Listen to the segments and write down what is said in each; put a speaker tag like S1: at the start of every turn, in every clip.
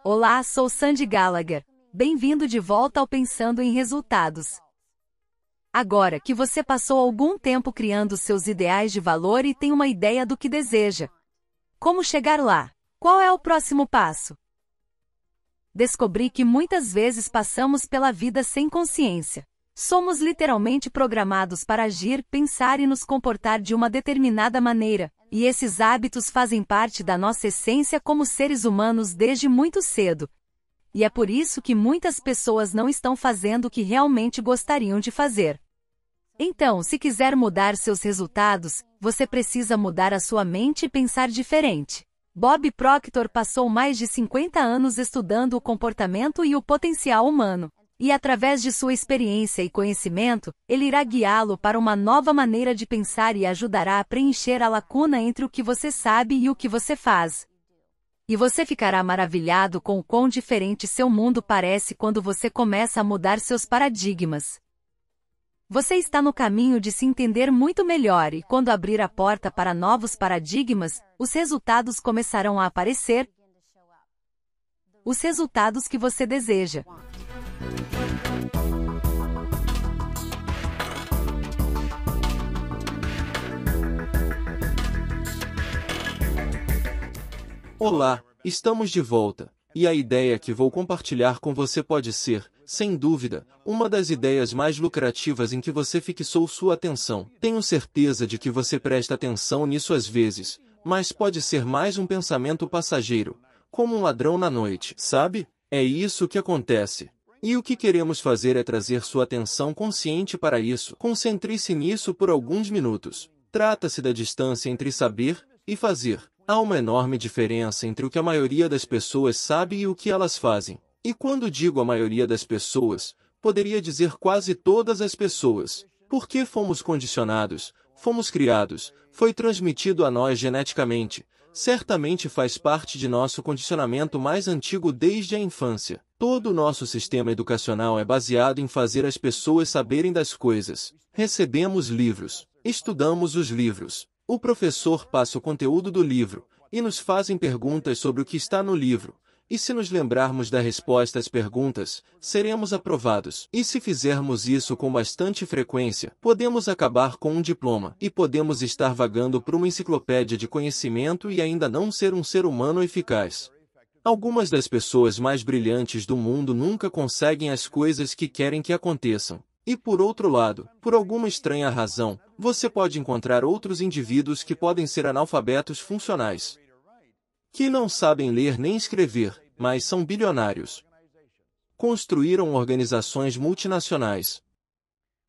S1: Olá, sou Sandy Gallagher. Bem-vindo de volta ao Pensando em Resultados. Agora que você passou algum tempo criando seus ideais de valor e tem uma ideia do que deseja. Como chegar lá? Qual é o próximo passo? Descobri que muitas vezes passamos pela vida sem consciência. Somos literalmente programados para agir, pensar e nos comportar de uma determinada maneira, e esses hábitos fazem parte da nossa essência como seres humanos desde muito cedo. E é por isso que muitas pessoas não estão fazendo o que realmente gostariam de fazer. Então, se quiser mudar seus resultados, você precisa mudar a sua mente e pensar diferente. Bob Proctor passou mais de 50 anos estudando o comportamento e o potencial humano. E através de sua experiência e conhecimento, ele irá guiá-lo para uma nova maneira de pensar e ajudará a preencher a lacuna entre o que você sabe e o que você faz. E você ficará maravilhado com o quão diferente seu mundo parece quando você começa a mudar seus paradigmas. Você está no caminho de se entender muito melhor e quando abrir a porta para novos paradigmas, os resultados começarão a aparecer. Os resultados que você deseja.
S2: Olá, estamos de volta, e a ideia que vou compartilhar com você pode ser, sem dúvida, uma das ideias mais lucrativas em que você fixou sua atenção. Tenho certeza de que você presta atenção nisso às vezes, mas pode ser mais um pensamento passageiro, como um ladrão na noite, sabe? É isso que acontece. E o que queremos fazer é trazer sua atenção consciente para isso. Concentre-se nisso por alguns minutos. Trata-se da distância entre saber e fazer. Há uma enorme diferença entre o que a maioria das pessoas sabe e o que elas fazem. E quando digo a maioria das pessoas, poderia dizer quase todas as pessoas. Porque fomos condicionados, fomos criados, foi transmitido a nós geneticamente. Certamente faz parte de nosso condicionamento mais antigo desde a infância. Todo o nosso sistema educacional é baseado em fazer as pessoas saberem das coisas. Recebemos livros, estudamos os livros. O professor passa o conteúdo do livro, e nos fazem perguntas sobre o que está no livro. E se nos lembrarmos da resposta às perguntas, seremos aprovados. E se fizermos isso com bastante frequência, podemos acabar com um diploma. E podemos estar vagando por uma enciclopédia de conhecimento e ainda não ser um ser humano eficaz. Algumas das pessoas mais brilhantes do mundo nunca conseguem as coisas que querem que aconteçam. E por outro lado, por alguma estranha razão, você pode encontrar outros indivíduos que podem ser analfabetos funcionais, que não sabem ler nem escrever, mas são bilionários. Construíram organizações multinacionais.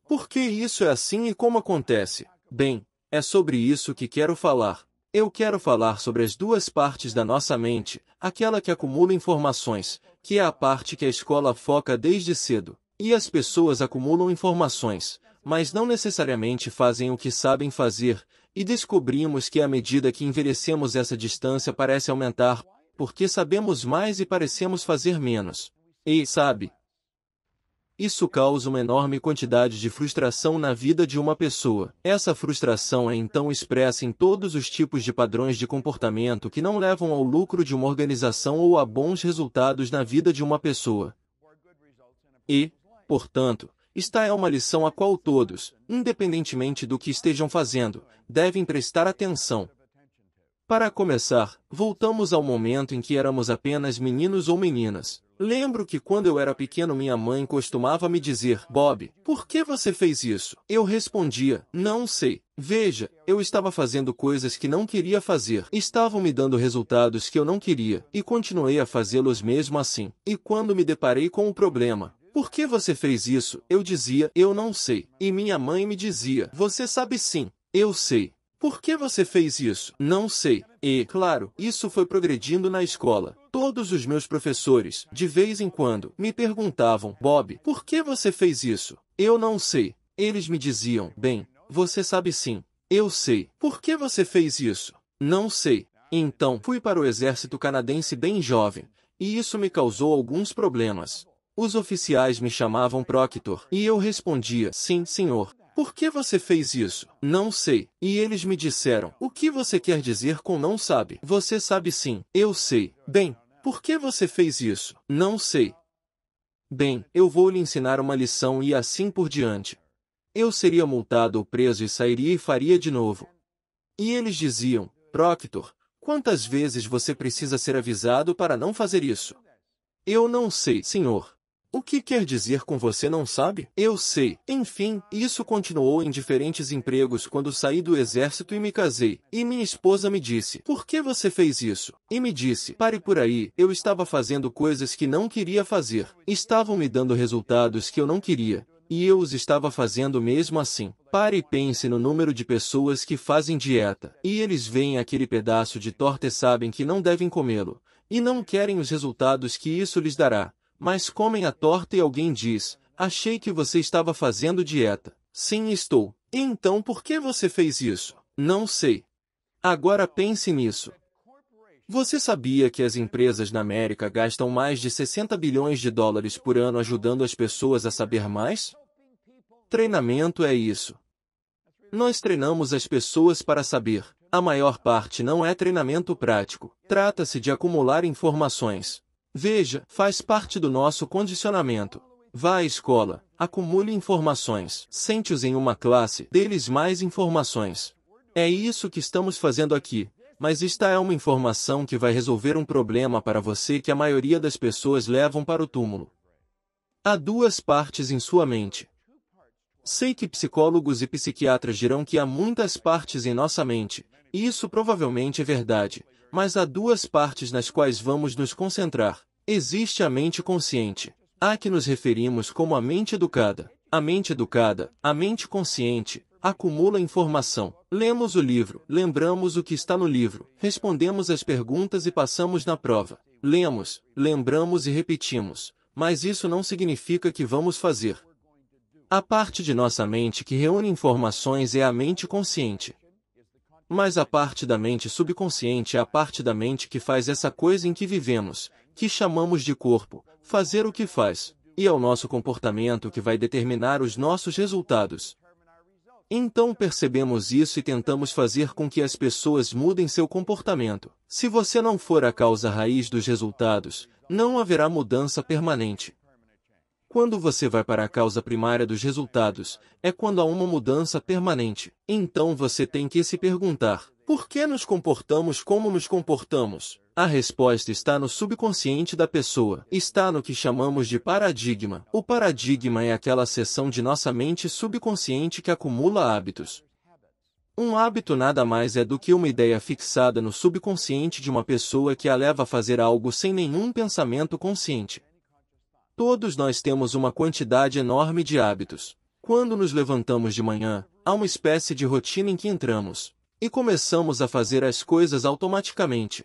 S2: Por que isso é assim e como acontece? Bem, é sobre isso que quero falar. Eu quero falar sobre as duas partes da nossa mente, aquela que acumula informações, que é a parte que a escola foca desde cedo. E as pessoas acumulam informações, mas não necessariamente fazem o que sabem fazer, e descobrimos que à medida que envelhecemos essa distância parece aumentar, porque sabemos mais e parecemos fazer menos. E, sabe, isso causa uma enorme quantidade de frustração na vida de uma pessoa. Essa frustração é então expressa em todos os tipos de padrões de comportamento que não levam ao lucro de uma organização ou a bons resultados na vida de uma pessoa. E, portanto, esta é uma lição a qual todos, independentemente do que estejam fazendo, devem prestar atenção. Para começar, voltamos ao momento em que éramos apenas meninos ou meninas. Lembro que quando eu era pequeno minha mãe costumava me dizer, Bob, por que você fez isso? Eu respondia, não sei. Veja, eu estava fazendo coisas que não queria fazer. Estavam me dando resultados que eu não queria, e continuei a fazê-los mesmo assim. E quando me deparei com o problema, por que você fez isso? Eu dizia, eu não sei. E minha mãe me dizia, você sabe sim. Eu sei. Por que você fez isso? Não sei. E, claro, isso foi progredindo na escola. Todos os meus professores, de vez em quando, me perguntavam, Bob, por que você fez isso? Eu não sei. Eles me diziam, bem, você sabe sim. Eu sei. Por que você fez isso? Não sei. Então, fui para o exército canadense bem jovem, e isso me causou alguns problemas. Os oficiais me chamavam Proctor, e eu respondia, sim, senhor. Por que você fez isso? Não sei. E eles me disseram, o que você quer dizer com não sabe? Você sabe sim. Eu sei. Bem, Por que você fez isso? Não sei. Bem, eu vou lhe ensinar uma lição e assim por diante. Eu seria multado ou preso e sairia e faria de novo. E eles diziam, Proctor, quantas vezes você precisa ser avisado para não fazer isso? Eu não sei, senhor. O que quer dizer com você não sabe? Eu sei. Enfim, isso continuou em diferentes empregos quando saí do exército e me casei. E minha esposa me disse, por que você fez isso? E me disse, pare por aí, eu estava fazendo coisas que não queria fazer. Estavam me dando resultados que eu não queria. E eu os estava fazendo mesmo assim. Pare e pense no número de pessoas que fazem dieta. E eles veem aquele pedaço de torta e sabem que não devem comê-lo. E não querem os resultados que isso lhes dará. Mas comem a torta e alguém diz, achei que você estava fazendo dieta. Sim, estou. E então por que você fez isso? Não sei. Agora pense nisso. Você sabia que as empresas na América gastam mais de 60 bilhões de dólares por ano ajudando as pessoas a saber mais? Treinamento é isso. Nós treinamos as pessoas para saber. A maior parte não é treinamento prático. Trata-se de acumular informações. Veja, faz parte do nosso condicionamento. Vá à escola, acumule informações. Sente-os em uma classe, dê-lhes mais informações. É isso que estamos fazendo aqui. Mas esta é uma informação que vai resolver um problema para você que a maioria das pessoas levam para o túmulo. Há duas partes em sua mente. Sei que psicólogos e psiquiatras dirão que há muitas partes em nossa mente, e isso provavelmente é verdade, mas há duas partes nas quais vamos nos concentrar. Existe a mente consciente, a que nos referimos como a mente educada. A mente consciente, acumula informação. Lemos o livro, lembramos o que está no livro, respondemos as perguntas e passamos na prova. Lemos, lembramos e repetimos, mas isso não significa que vamos fazer. A parte de nossa mente que reúne informações é a mente consciente. Mas a parte da mente subconsciente é a parte da mente que faz essa coisa em que vivemos, que chamamos de corpo, fazer o que faz, e é o nosso comportamento que vai determinar os nossos resultados. Então percebemos isso e tentamos fazer com que as pessoas mudem seu comportamento. Se você não for a causa raiz dos resultados, não haverá mudança permanente. Quando você vai para a causa primária dos resultados, é quando há uma mudança permanente. Então você tem que se perguntar, por que nos comportamos como nos comportamos? A resposta está no subconsciente da pessoa. Está no que chamamos de paradigma. O paradigma é aquela seção de nossa mente subconsciente que acumula hábitos. Um hábito nada mais é do que uma ideia fixada no subconsciente de uma pessoa que a leva a fazer algo sem nenhum pensamento consciente. Todos nós temos uma quantidade enorme de hábitos. Quando nos levantamos de manhã, há uma espécie de rotina em que entramos, e começamos a fazer as coisas automaticamente.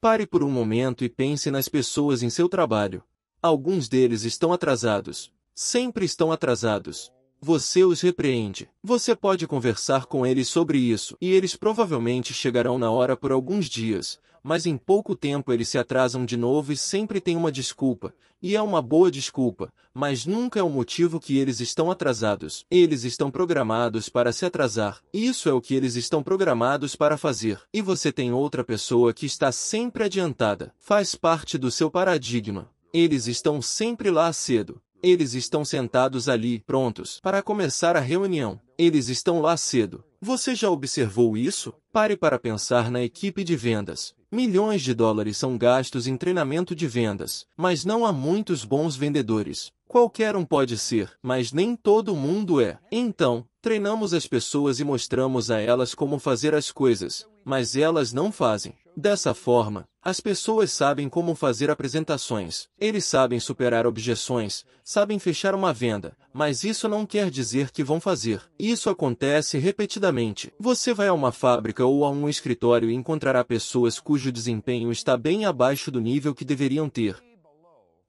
S2: Pare por um momento e pense nas pessoas em seu trabalho. Alguns deles estão atrasados. Sempre estão atrasados. Você os repreende. Você pode conversar com eles sobre isso, e eles provavelmente chegarão na hora por alguns dias, mas em pouco tempo eles se atrasam de novo e sempre tem uma desculpa, e é uma boa desculpa, mas nunca é o motivo que eles estão atrasados. Eles estão programados para se atrasar. Isso é o que eles estão programados para fazer. E você tem outra pessoa que está sempre adiantada. Faz parte do seu paradigma. Eles estão sempre lá cedo. Eles estão sentados ali, prontos para começar a reunião. Eles estão lá cedo. Você já observou isso? Pare para pensar na equipe de vendas. Milhões de dólares são gastos em treinamento de vendas, mas não há muitos bons vendedores. Qualquer um pode ser, mas nem todo mundo é. Então, treinamos as pessoas e mostramos a elas como fazer as coisas, mas elas não fazem. Dessa forma, as pessoas sabem como fazer apresentações, eles sabem superar objeções, sabem fechar uma venda, mas isso não quer dizer que vão fazer. Isso acontece repetidamente. Você vai a uma fábrica ou a um escritório e encontrará pessoas cujo desempenho está bem abaixo do nível que deveriam ter.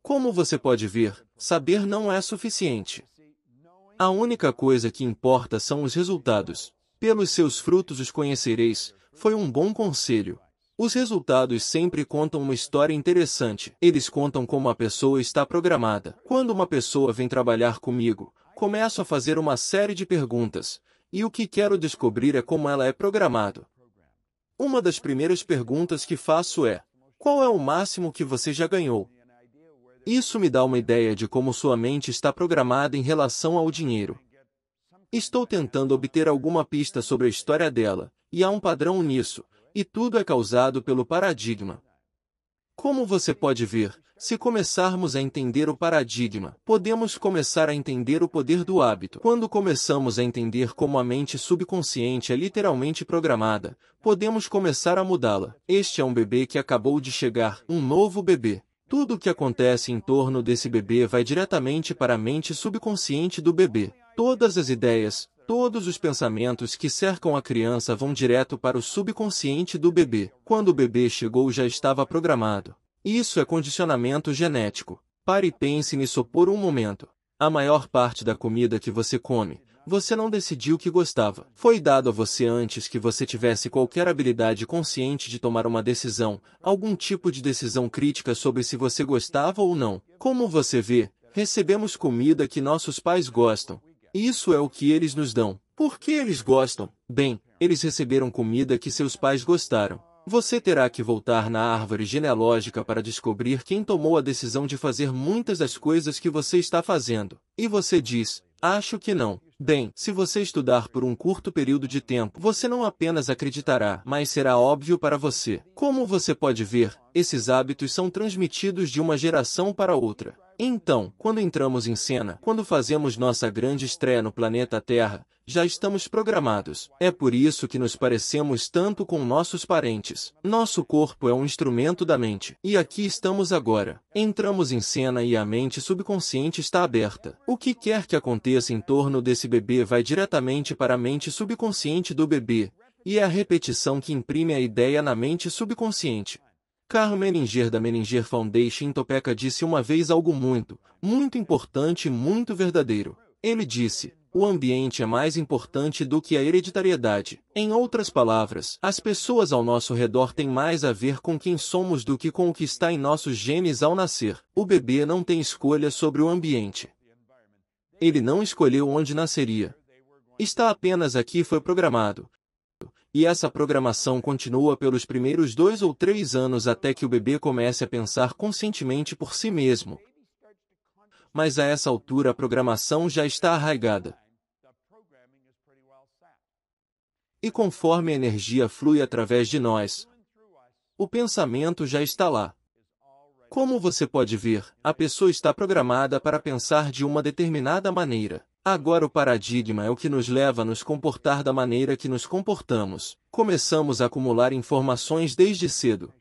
S2: Como você pode ver, saber não é suficiente. A única coisa que importa são os resultados. Pelos seus frutos os conhecereis, foi um bom conselho. Os resultados sempre contam uma história interessante. Eles contam como a pessoa está programada. Quando uma pessoa vem trabalhar comigo, começo a fazer uma série de perguntas, e o que quero descobrir é como ela é programada. Uma das primeiras perguntas que faço é: Qual é o máximo que você já ganhou? Isso me dá uma ideia de como sua mente está programada em relação ao dinheiro. Estou tentando obter alguma pista sobre a história dela, e há um padrão nisso, e tudo é causado pelo paradigma. Como você pode ver, se começarmos a entender o paradigma, podemos começar a entender o poder do hábito. Quando começamos a entender como a mente subconsciente é literalmente programada, podemos começar a mudá-la. Este é um bebê que acabou de chegar, um novo bebê. Tudo o que acontece em torno desse bebê vai diretamente para a mente subconsciente do bebê. Todas as ideias, todos os pensamentos que cercam a criança vão direto para o subconsciente do bebê. Quando o bebê chegou já estava programado. Isso é condicionamento genético. Pare e pense nisso por um momento. A maior parte da comida que você come, você não decidiu que gostava. Foi dado a você antes que você tivesse qualquer habilidade consciente de tomar uma decisão, algum tipo de decisão crítica sobre se você gostava ou não. Como você vê, recebemos comida que nossos pais gostam. Isso é o que eles nos dão. Por que eles gostam? Bem, eles receberam comida que seus pais gostaram. Você terá que voltar na árvore genealógica para descobrir quem tomou a decisão de fazer muitas das coisas que você está fazendo. E você diz, acho que não. Bem, se você estudar por um curto período de tempo, você não apenas acreditará, mas será óbvio para você. Como você pode ver, esses hábitos são transmitidos de uma geração para outra. Então, quando entramos em cena, quando fazemos nossa grande estreia no planeta Terra, já estamos programados. É por isso que nos parecemos tanto com nossos parentes. Nosso corpo é um instrumento da mente. E aqui estamos agora. Entramos em cena e a mente subconsciente está aberta. O que quer que aconteça em torno desse bebê vai diretamente para a mente subconsciente do bebê, e é a repetição que imprime a ideia na mente subconsciente. Carl Menninger da Menninger Foundation em Topeka disse uma vez algo muito importante e muito verdadeiro. Ele disse, o ambiente é mais importante do que a hereditariedade. Em outras palavras, as pessoas ao nosso redor têm mais a ver com quem somos do que com o que está em nossos genes ao nascer. O bebê não tem escolha sobre o ambiente. Ele não escolheu onde nasceria. Está apenas aqui e foi programado. E essa programação continua pelos primeiros 2 ou 3 anos até que o bebê comece a pensar conscientemente por si mesmo. Mas a essa altura a programação já está arraigada. E conforme a energia flui através de nós, o pensamento já está lá. Como você pode ver, a pessoa está programada para pensar de uma determinada maneira. Agora o paradigma é o que nos leva a nos comportar da maneira que nos comportamos. Começamos a acumular informações desde cedo.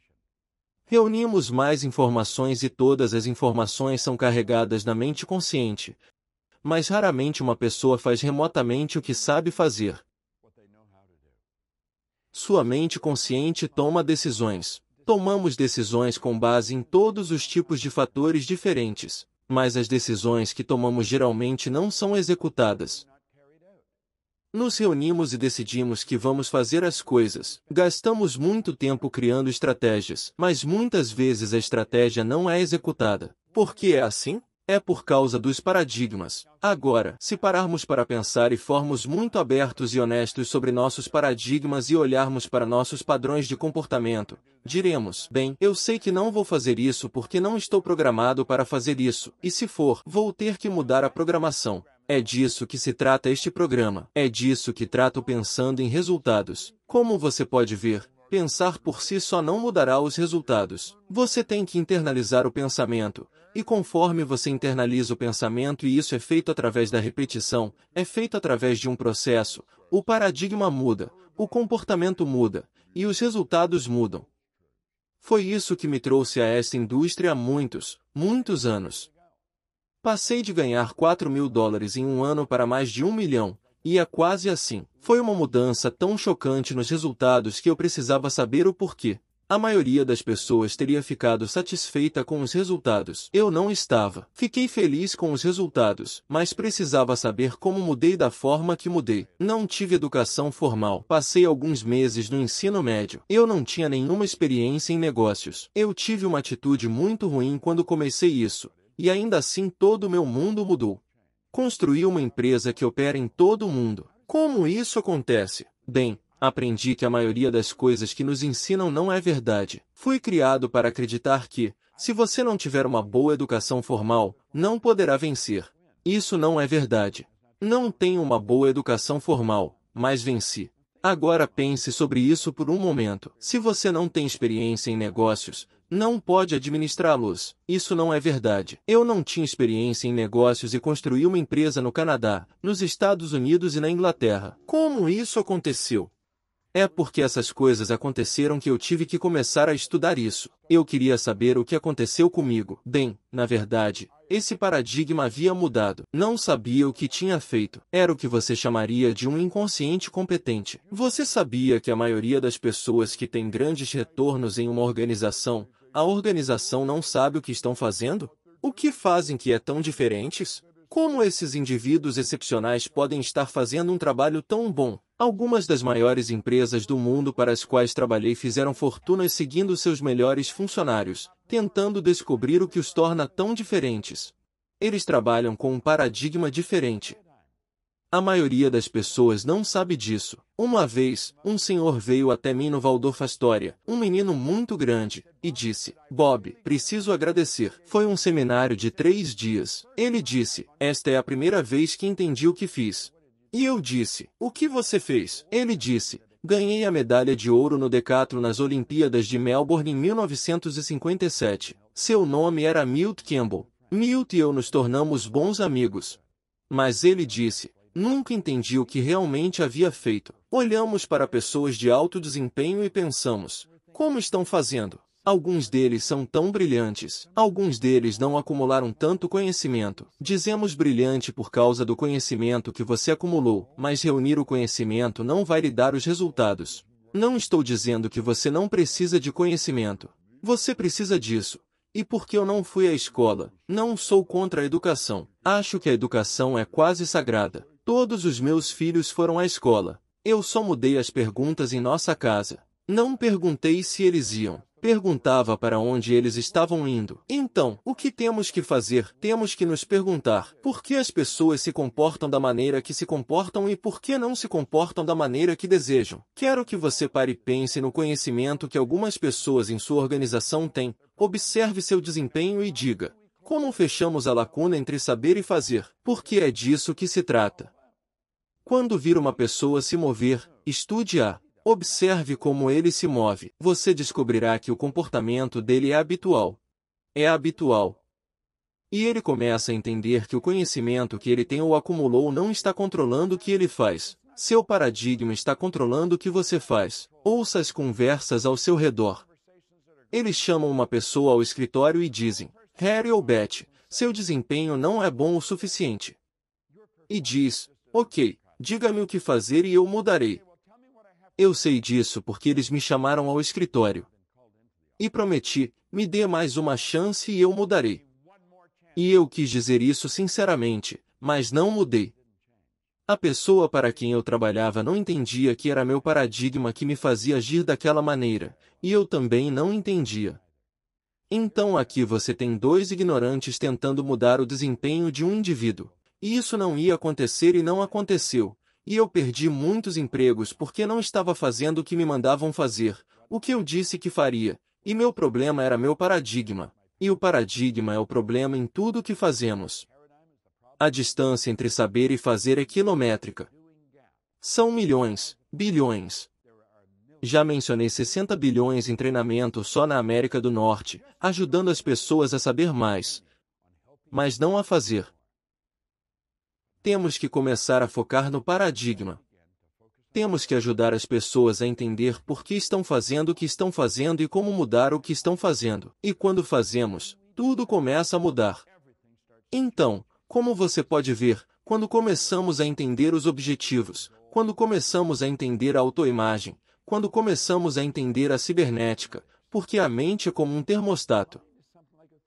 S2: Reunimos mais informações e todas as informações são carregadas na mente consciente. Mas raramente uma pessoa faz remotamente o que sabe fazer. Sua mente consciente toma decisões. Tomamos decisões com base em todos os tipos de fatores diferentes, mas as decisões que tomamos geralmente não são executadas. Nos reunimos e decidimos que vamos fazer as coisas. Gastamos muito tempo criando estratégias, mas muitas vezes a estratégia não é executada. Por que é assim? É por causa dos paradigmas. Agora, se pararmos para pensar e formos muito abertos e honestos sobre nossos paradigmas e olharmos para nossos padrões de comportamento, diremos, bem, eu sei que não vou fazer isso porque não estou programado para fazer isso, e se for, vou ter que mudar a programação. É disso que se trata este programa. É disso que trato pensando em resultados. Como você pode ver, pensar por si só não mudará os resultados. Você tem que internalizar o pensamento. E conforme você internaliza o pensamento e isso é feito através da repetição, é feito através de um processo, o paradigma muda, o comportamento muda, e os resultados mudam. Foi isso que me trouxe a esta indústria há muitos anos. Passei de ganhar $4.000 em um ano para mais de 1 milhão, e é quase assim. Foi uma mudança tão chocante nos resultados que eu precisava saber o porquê. A maioria das pessoas teria ficado satisfeita com os resultados. Eu não estava. Fiquei feliz com os resultados, mas precisava saber como mudei da forma que mudei. Não tive educação formal. Passei alguns meses no ensino médio. Eu não tinha nenhuma experiência em negócios. Eu tive uma atitude muito ruim quando comecei isso, e ainda assim todo o meu mundo mudou. Construí uma empresa que opera em todo o mundo. Como isso acontece? Bem, Aprendi que a maioria das coisas que nos ensinam não é verdade. Fui criado para acreditar que, se você não tiver uma boa educação formal, não poderá vencer. Isso não é verdade. Não tenho uma boa educação formal, mas venci. Agora pense sobre isso por um momento. Se você não tem experiência em negócios, não pode administrá-los. Isso não é verdade. Eu não tinha experiência em negócios e construí uma empresa no Canadá, nos Estados Unidos e na Inglaterra. Como isso aconteceu? É porque essas coisas aconteceram que eu tive que começar a estudar isso. Eu queria saber o que aconteceu comigo. Bem, na verdade, esse paradigma havia mudado. Não sabia o que tinha feito. Era o que você chamaria de um inconsciente competente. Você sabia que a maioria das pessoas que tem grandes retornos em uma organização, a organização não sabe o que estão fazendo? O que fazem que é tão diferentes? Como esses indivíduos excepcionais podem estar fazendo um trabalho tão bom? Algumas das maiores empresas do mundo para as quais trabalhei fizeram fortunas seguindo seus melhores funcionários, tentando descobrir o que os torna tão diferentes. Eles trabalham com um paradigma diferente. A maioria das pessoas não sabe disso. Uma vez, um senhor veio até mim no Waldorf Astoria, um menino muito grande, e disse: Bob, preciso agradecer. Foi um seminário de 3 dias. Ele disse: esta é a primeira vez que entendi o que fiz. E eu disse: o que você fez? Ele disse: ganhei a medalha de ouro no decathlon nas Olimpíadas de Melbourne em 1957. Seu nome era Milt Campbell. Milt e eu nos tornamos bons amigos. Mas ele disse: nunca entendi o que realmente havia feito. Olhamos para pessoas de alto desempenho e pensamos: como estão fazendo? Alguns deles são tão brilhantes. Alguns deles não acumularam tanto conhecimento. Dizemos brilhante por causa do conhecimento que você acumulou, mas reunir o conhecimento não vai lhe dar os resultados. Não estou dizendo que você não precisa de conhecimento. Você precisa disso. E porque eu não fui à escola, não sou contra a educação. Acho que a educação é quase sagrada. Todos os meus filhos foram à escola. Eu só mudei as perguntas em nossa casa. Não perguntei se eles iam. Perguntava para onde eles estavam indo. Então, o que temos que fazer? Temos que nos perguntar: por que as pessoas se comportam da maneira que se comportam e por que não se comportam da maneira que desejam? Quero que você pare e pense no conhecimento que algumas pessoas em sua organização têm. Observe seu desempenho e diga: como fechamos a lacuna entre saber e fazer? Porque é disso que se trata. Quando vir uma pessoa se mover, estude-a. Observe como ele se move. Você descobrirá que o comportamento dele é habitual. É habitual. E ele começa a entender que o conhecimento que ele tem ou acumulou não está controlando o que ele faz. Seu paradigma está controlando o que você faz. Ouça as conversas ao seu redor. Eles chamam uma pessoa ao escritório e dizem: Harry ou Beth, seu desempenho não é bom o suficiente. E diz: ok, diga-me o que fazer e eu mudarei. Eu sei disso porque eles me chamaram ao escritório. E prometi: me dê mais uma chance e eu mudarei. E eu quis dizer isso sinceramente, mas não mudei. A pessoa para quem eu trabalhava não entendia que era meu paradigma que me fazia agir daquela maneira, e eu também não entendia. Então aqui você tem 2 ignorantes tentando mudar o desempenho de um indivíduo. E isso não ia acontecer e não aconteceu. E eu perdi muitos empregos porque não estava fazendo o que me mandavam fazer, o que eu disse que faria. E meu problema era meu paradigma. E o paradigma é o problema em tudo o que fazemos. A distância entre saber e fazer é quilométrica. São milhões, bilhões. Já mencionei 60 bilhões em treinamento só na América do Norte, ajudando as pessoas a saber mais, mas não a fazer. Temos que começar a focar no paradigma. Temos que ajudar as pessoas a entender por que estão fazendo o que estão fazendo e como mudar o que estão fazendo. E quando fazemos, tudo começa a mudar. Então, como você pode ver, quando começamos a entender os objetivos, quando começamos a entender a autoimagem, quando começamos a entender a cibernética, porque a mente é como um termostato.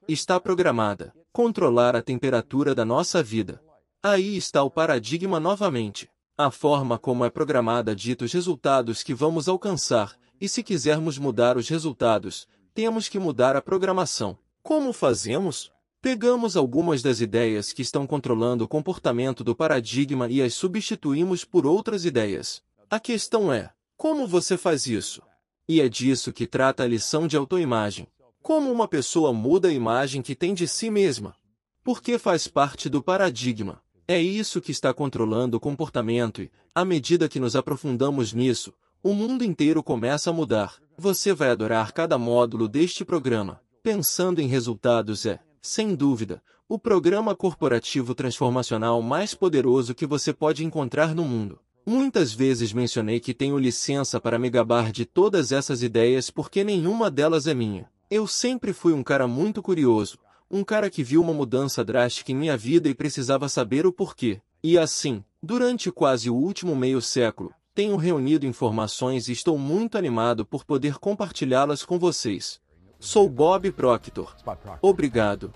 S2: Está programada a controlar a temperatura da nossa vida. Aí está o paradigma novamente. A forma como é programada dita os resultados que vamos alcançar, e se quisermos mudar os resultados, temos que mudar a programação. Como fazemos? Pegamos algumas das ideias que estão controlando o comportamento do paradigma e as substituímos por outras ideias. A questão é: Como você faz isso? E é disso que trata a lição de autoimagem. Como uma pessoa muda a imagem que tem de si mesma? Porque faz parte do paradigma. É isso que está controlando o comportamento e, à medida que nos aprofundamos nisso, o mundo inteiro começa a mudar. Você vai adorar cada módulo deste programa. Pensando em resultados é, sem dúvida, o programa corporativo transformacional mais poderoso que você pode encontrar no mundo. Muitas vezes mencionei que tenho licença para me gabar de todas essas ideias porque nenhuma delas é minha. Eu sempre fui um cara muito curioso, um cara que viu uma mudança drástica em minha vida e precisava saber o porquê. E assim, durante quase o último meio século, tenho reunido informações e estou muito animado por poder compartilhá-las com vocês. Sou Bob Proctor. Obrigado.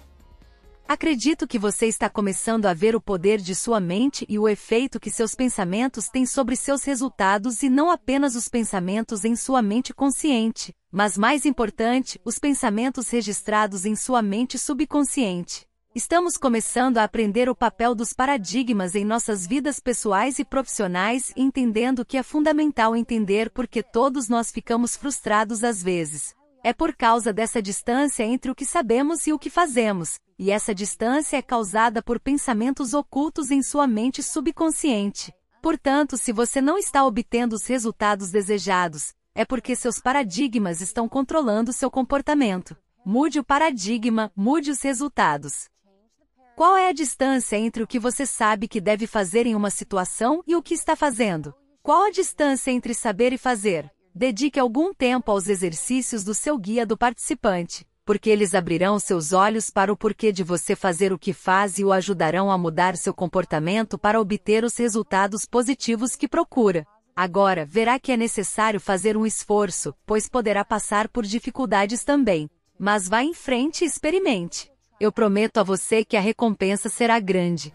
S1: Acredito que você está começando a ver o poder de sua mente e o efeito que seus pensamentos têm sobre seus resultados e não apenas os pensamentos em sua mente consciente, mas mais importante, os pensamentos registrados em sua mente subconsciente. Estamos começando a aprender o papel dos paradigmas em nossas vidas pessoais e profissionais, entendendo que é fundamental entender por que todos nós ficamos frustrados às vezes. É por causa dessa distância entre o que sabemos e o que fazemos, e essa distância é causada por pensamentos ocultos em sua mente subconsciente. Portanto, se você não está obtendo os resultados desejados, é porque seus paradigmas estão controlando seu comportamento. Mude o paradigma, mude os resultados. Qual é a distância entre o que você sabe que deve fazer em uma situação e o que está fazendo? Qual a distância entre saber e fazer? Dedique algum tempo aos exercícios do seu guia do participante, porque eles abrirão seus olhos para o porquê de você fazer o que faz e o ajudarão a mudar seu comportamento para obter os resultados positivos que procura. Agora, verá que é necessário fazer um esforço, pois poderá passar por dificuldades também. Mas vá em frente e experimente. Eu prometo a você que a recompensa será grande.